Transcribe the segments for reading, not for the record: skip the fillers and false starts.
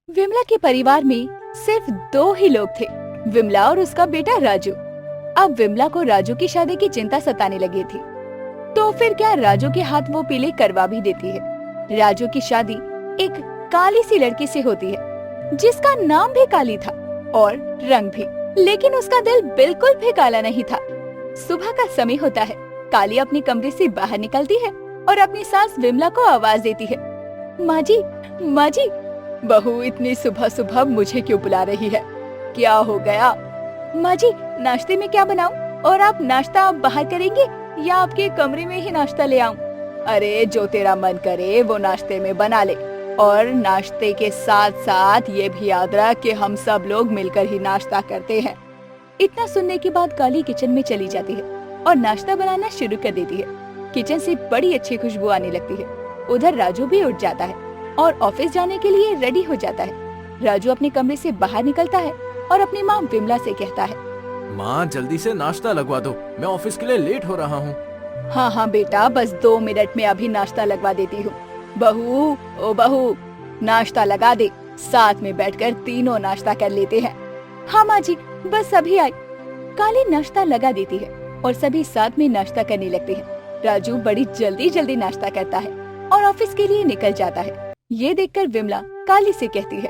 विमला के परिवार में सिर्फ दो ही लोग थे, विमला और उसका बेटा राजू। अब विमला को राजू की शादी की चिंता सताने लगी थी, तो फिर क्या राजू के हाथ वो पीले करवा भी देती है। राजू की शादी एक काली सी लड़की से होती है, जिसका नाम भी काली था और रंग भी, लेकिन उसका दिल बिल्कुल भी काला नहीं था। सुबह का समय होता है, काली अपने कमरे से बाहर निकलती है और अपनी सास विमला को आवाज देती है, माँ जी, माँ जी। बहू इतनी सुबह सुबह मुझे क्यों बुला रही है? क्या हो गया? माँ जी, नाश्ते में क्या बनाऊं? और आप नाश्ता बाहर करेंगे या आपके कमरे में ही नाश्ता ले आऊं? अरे जो तेरा मन करे वो नाश्ते में बना ले, और नाश्ते के साथ साथ ये भी याद रख कि हम सब लोग मिलकर ही नाश्ता करते हैं। इतना सुनने के बाद काली किचन में चली जाती है और नाश्ता बनाना शुरू कर देती है। किचन से बड़ी अच्छी खुशबू आने लगती है। उधर राजू भी उठ जाता है और ऑफिस जाने के लिए रेडी हो जाता है। राजू अपने कमरे से बाहर निकलता है और अपनी माँ विमला से कहता है, माँ जल्दी से नाश्ता लगवा दो, मैं ऑफिस के लिए लेट हो रहा हूँ। हाँ हाँ बेटा, बस 2 मिनट में अभी नाश्ता लगवा देती हूँ। बहू, ओ बहू, नाश्ता लगा दे, साथ में बैठकर तीनों नाश्ता कर लेते हैं। हाँ माँ जी, बस अभी आई। काली नाश्ता लगा देती है और सभी साथ में नाश्ता करने लगते हैं। राजू बड़ी जल्दी जल्दी नाश्ता करता है और ऑफिस के लिए निकल जाता है। ये देखकर विमला काली से कहती है,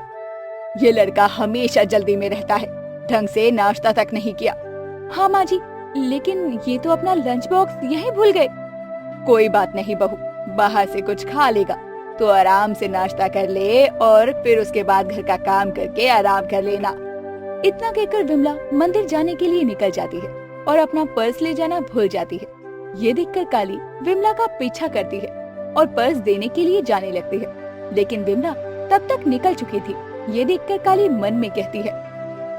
ये लड़का हमेशा जल्दी में रहता है, ढंग से नाश्ता तक नहीं किया। हाँ माँ जी, लेकिन ये तो अपना लंच बॉक्स यहीं भूल गए। कोई बात नहीं बहू, बाहर से कुछ खा लेगा, तो आराम से नाश्ता कर ले और फिर उसके बाद घर का काम करके आराम कर लेना। इतना कहकर विमला मंदिर जाने के लिए निकल जाती है और अपना पर्स ले जाना भूल जाती है। ये देखकर काली विमला का पीछा करती है और पर्स देने के लिए जाने लगती है, लेकिन विमला तब तक निकल चुकी थी। ये देखकर काली मन में कहती है,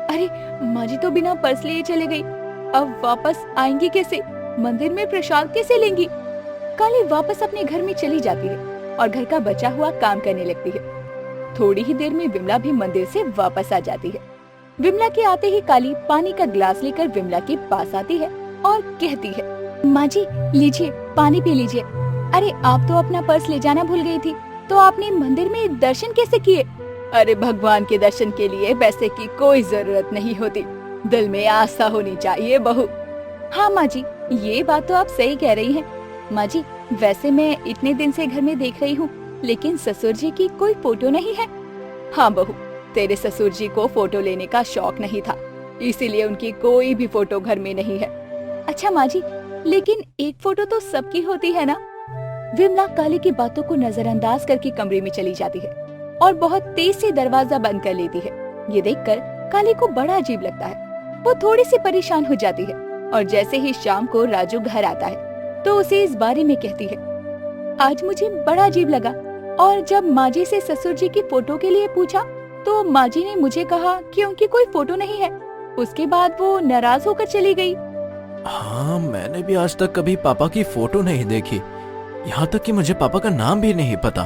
अरे माँ जी तो बिना पर्स लिए चले गई, अब वापस आएंगी कैसे? मंदिर में प्रसाद कैसे लेंगी? काली वापस अपने घर में चली जाती है और घर का बचा हुआ काम करने लगती है। थोड़ी ही देर में विमला भी मंदिर से वापस आ जाती है। विमला के आते ही काली पानी का गिलास लेकर विमला के पास आती है और कहती है, माँ जी लीजिए, पानी पी लीजिए। अरे आप तो अपना पर्स ले जाना भूल गई थी, तो आपने मंदिर में दर्शन कैसे किए? अरे भगवान के दर्शन के लिए पैसे की कोई जरूरत नहीं होती, दिल में आस्था होनी चाहिए बहू। हाँ माँ जी, ये बात तो आप सही कह रही हैं। माँ जी, वैसे मैं इतने दिन से घर में देख रही हूँ, लेकिन ससुर जी की कोई फोटो नहीं है। हाँ बहू, तेरे ससुर जी को फोटो लेने का शौक नहीं था, इसीलिए उनकी कोई भी फोटो घर में नहीं है। अच्छा माँ जी, लेकिन एक फोटो तो सबकी होती है ना? विमला काली की बातों को नजरअंदाज करके कमरे में चली जाती है और बहुत तेज से दरवाजा बंद कर लेती है। ये देखकर काली को बड़ा अजीब लगता है। वो थोड़ी सी परेशान हो जाती है और जैसे ही शाम को राजू घर आता है तो उसे इस बारे में कहती है, आज मुझे बड़ा अजीब लगा, और जब माँ जी से ससुर जी की फोटो के लिए पूछा तो माँ जी ने मुझे कहा कि उनकी कोई फोटो नहीं है। उसके बाद वो नाराज होकर चली गई। हाँ, मैंने भी आज तक कभी पापा की फोटो नहीं देखी, यहाँ तक कि मुझे पापा का नाम भी नहीं पता।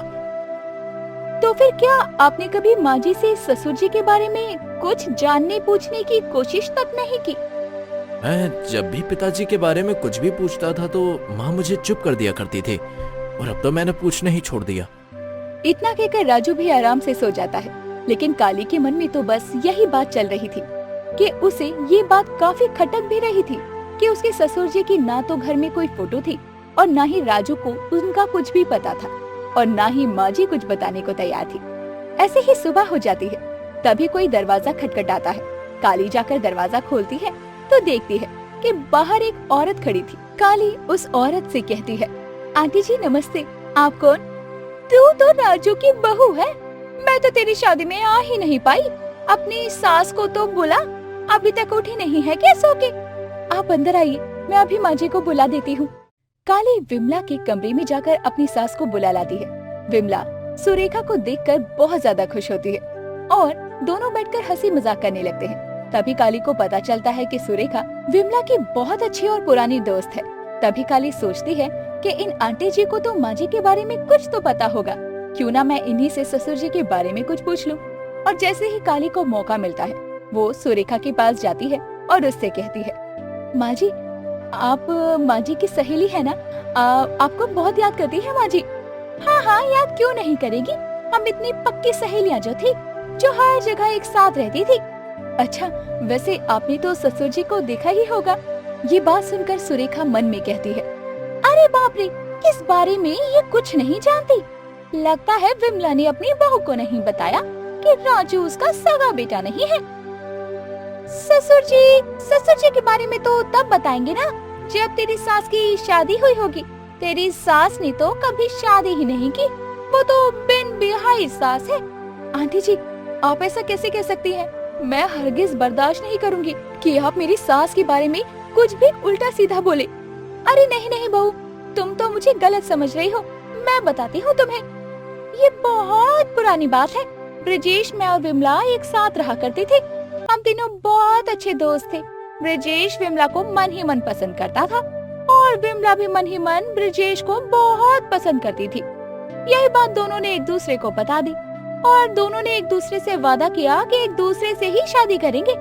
तो फिर क्या आपने कभी माँ जी से ससुर जी के बारे में कुछ जानने पूछने की कोशिश तक नहीं की? मैं जब भी पिताजी के बारे में कुछ भी पूछता था तो माँ मुझे चुप कर दिया करती थी, और अब तो मैंने पूछना ही छोड़ दिया। इतना कहकर राजू भी आराम से सो जाता है, लेकिन काली के मन में तो बस यही बात चल रही थी कि उसे ये बात काफी खटक भी रही थी कि उसके ससुर जी की ना तो घर में कोई फोटो थी और ना ही राजू को उनका कुछ भी पता था, और ना ही माँ जी कुछ बताने को तैयार थी। ऐसे ही सुबह हो जाती है, तभी कोई दरवाजा खटखटाता है। काली जाकर दरवाजा खोलती है तो देखती है कि बाहर एक औरत खड़ी थी। काली उस औरत से कहती है, आंटी जी नमस्ते, आप कौन? तू तो राजू की बहू है, मैं तो तेरी शादी में आ ही नहीं पाई। अपनी सास को तो बुला, अभी तक उठी नहीं है क्या सो के? आप अंदर आइए, मैं अभी माँ जी को बुला देती हूँ। काली विमला के कमरे में जाकर अपनी सास को बुला लाती है। विमला सुरेखा को देखकर बहुत ज्यादा खुश होती है और दोनों बैठकर हंसी मजाक करने लगते हैं। तभी काली को पता चलता है कि सुरेखा विमला की बहुत अच्छी और पुरानी दोस्त है। तभी काली सोचती है कि इन आंटी जी को तो माँ जी के बारे में कुछ तो पता होगा, क्यों ना मैं इन्हीं से ससुर जी के बारे में कुछ पूछ लूं। और जैसे ही काली को मौका मिलता है, वो सुरेखा के पास जाती है और उससे कहती है, माँ जी, आप माँ जी की सहेली है ना? आपको बहुत याद करती है माँ जी। हाँ हाँ, याद क्यों नहीं करेगी, हम इतनी पक्की सहेलियाँ जो थी। जो हर जगह एक साथ रहती थी। अच्छा, वैसे आपने तो ससुर जी को देखा ही होगा। ये बात सुनकर सुरेखा मन में कहती है, अरे बाप रे, इस बारे में ये कुछ नहीं जानती। लगता है विमला ने अपनी बहू को नहीं बताया कि राजू उसका सगा बेटा नहीं है। ससुर जी के बारे में तो तब बताएंगे ना जब तेरी सास की शादी हुई होगी। तेरी सास ने तो कभी शादी ही नहीं की, वो तो बिन बिहाई सास है। आंटी जी, आप ऐसा कैसे कह सकती हैं? मैं हरगिज बर्दाश्त नहीं करूंगी कि आप मेरी सास के बारे में कुछ भी उल्टा सीधा बोले। अरे नहीं नहीं बहू, तुम तो मुझे गलत समझ रही हो। मैं बताती हूँ तुम्हें। ये बहुत पुरानी बात है। ब्रजेश, मैं और विमला एक साथ रहा करते थे। हम तीनों बहुत अच्छे दोस्त थे। ब्रजेश विमला को मन ही मन पसंद करता था और विमला भी मन ही मन ब्रजेश को बहुत पसंद करती थी। यही बात दोनों ने एक दूसरे को बता दी और दोनों ने एक दूसरे से वादा किया कि एक दूसरे से ही शादी करेंगे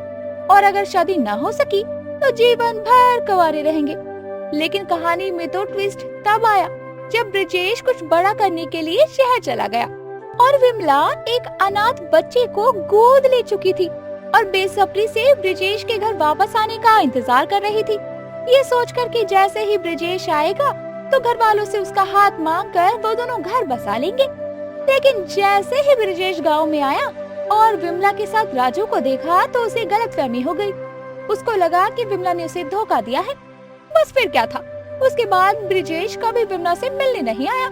और अगर शादी ना हो सकी तो जीवन भर कुंवारे रहेंगे। लेकिन कहानी में तो ट्विस्ट तब आया जब ब्रजेश कुछ बड़ा करने के लिए शहर चला गया और विमला एक अनाथ बच्चे को गोद ले चुकी थी और बेसब्री से ब्रजेश के घर वापस आने का इंतजार कर रही थी। ये सोचकर कि जैसे ही ब्रजेश आएगा तो घर वालों से उसका हाथ मांग कर वो दोनों घर बसा लेंगे। लेकिन जैसे ही ब्रजेश गांव में आया और विमला के साथ राजू को देखा तो उसे गलतफहमी हो गई। उसको लगा कि विमला ने उसे धोखा दिया है। बस फिर क्या था, उसके बाद ब्रजेश कभी विमला से मिलने नहीं आया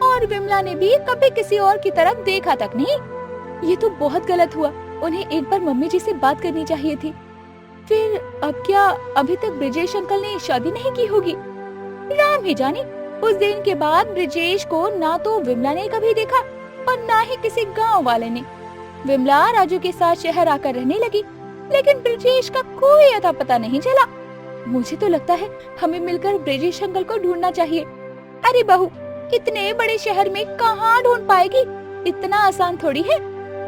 और विमला ने भी कभी किसी और की तरफ देखा तक नहीं। ये तो बहुत गलत हुआ। उन्हें एक बार मम्मी जी से बात करनी चाहिए थी। फिर अब क्या अभी तक ब्रजेश अंकल ने शादी नहीं की होगी? राम ही जाने। उस दिन के बाद ब्रजेश को ना तो विमला ने कभी देखा और ना ही किसी गांव वाले ने। विमला राजू के साथ शहर आकर रहने लगी, लेकिन ब्रजेश का कोई अता पता नहीं चला। मुझे तो लगता है हमें मिलकर ब्रजेश अंकल को ढूंढना चाहिए। अरे बहू, इतने बड़े शहर में कहाँ ढूंढ पाएगी? इतना आसान थोड़ी है।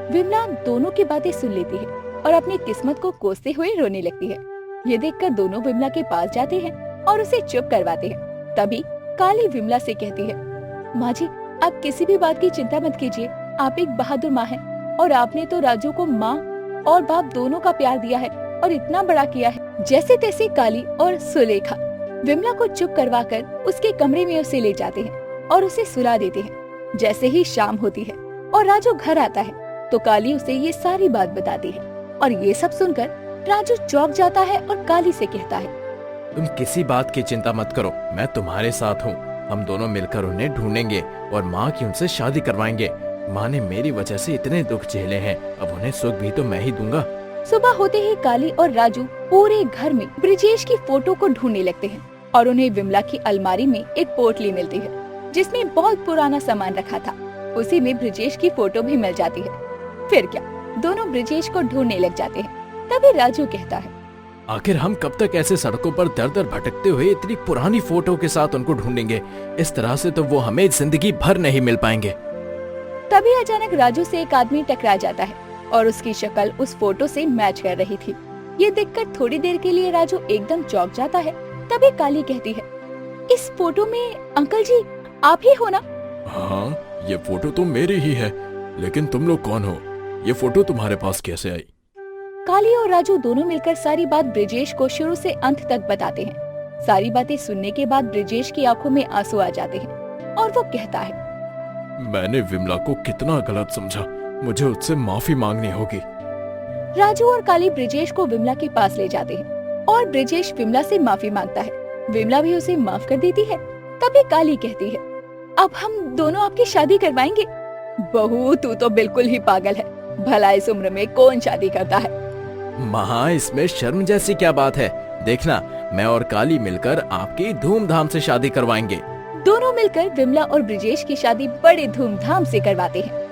विमला दोनों की बातें सुन लेती है और अपनी किस्मत को कोसते हुए रोने लगती है। ये देखकर दोनों विमला के पास जाते हैं और उसे चुप करवाते हैं। तभी काली विमला से कहती है, माँ जी, आप किसी भी बात की चिंता मत कीजिए। आप एक बहादुर माँ हैं और आपने तो राजू को माँ और बाप दोनों का प्यार दिया है और इतना बड़ा किया है। जैसे तैसे काली और सुलेखा विमला को चुप करवाकर उसके कमरे में उसे ले जाते हैं और उसे सुला देते हैं। जैसे ही शाम होती है और राजू घर आता है तो काली उसे ये सारी बात बताती है और ये सब सुनकर राजू चौंक जाता है और काली से कहता है, तुम किसी बात की चिंता मत करो, मैं तुम्हारे साथ हूँ। हम दोनों मिलकर उन्हें ढूंढेंगे और माँ की उनसे शादी करवाएंगे। माँ ने मेरी वजह से इतने दुख झेले हैं, अब उन्हें सुख भी तो मैं ही दूंगा। सुबह होते ही काली और राजू पूरे घर में ब्रजेश की फोटो को ढूंढने लगते हैं और उन्हें विमला की अलमारी में एक पोटली मिलती है जिसमें बहुत पुराना सामान रखा था। उसी में ब्रजेश की फोटो भी मिल जाती है। फिर क्या, दोनों ब्रजेश को ढूंढने लग जाते हैं। तभी राजू कहता है, आखिर हम कब तक ऐसे सड़कों पर दर दर भटकते हुए इतनी पुरानी फोटो के साथ उनको ढूंढेंगे? इस तरह से तो वो हमें जिंदगी भर नहीं मिल पाएंगे। तभी अचानक राजू से एक आदमी टकरा जाता है और उसकी शक्ल उस फोटो से मैच कर रही थी। ये देखकर थोड़ी देर के लिए राजू एकदम चौंक जाता है। तभी काली कहती है, इस फोटो में अंकल जी आप ही हो ना? हाँ, ये फोटो तो मेरी ही है, लेकिन तुम लोग कौन हो? ये फोटो तुम्हारे पास कैसे आई? काली और राजू दोनों मिलकर सारी बात ब्रजेश को शुरू से अंत तक बताते हैं। सारी बातें सुनने के बाद ब्रजेश की आंखों में आंसू आ जाते हैं और वो कहता है, मैंने विमला को कितना गलत समझा, मुझे उससे माफी मांगनी होगी। राजू और काली ब्रजेश को विमला के पास ले जाते हैं और ब्रजेश विमला से माफी मांगता है। विमला भी उसे माफ कर देती है। तभी काली कहती है, अब हम दोनों आपकी शादी करवाएंगे। बहू, तू तो बिल्कुल ही पागल है। भला इस उम्र में कौन शादी करता है? माँ, इसमें शर्म जैसी क्या बात है? देखना, मैं और काली मिलकर आपकी धूमधाम से शादी करवाएंगे। दोनों मिलकर विमला और ब्रजेश की शादी बड़े धूमधाम से करवाते हैं।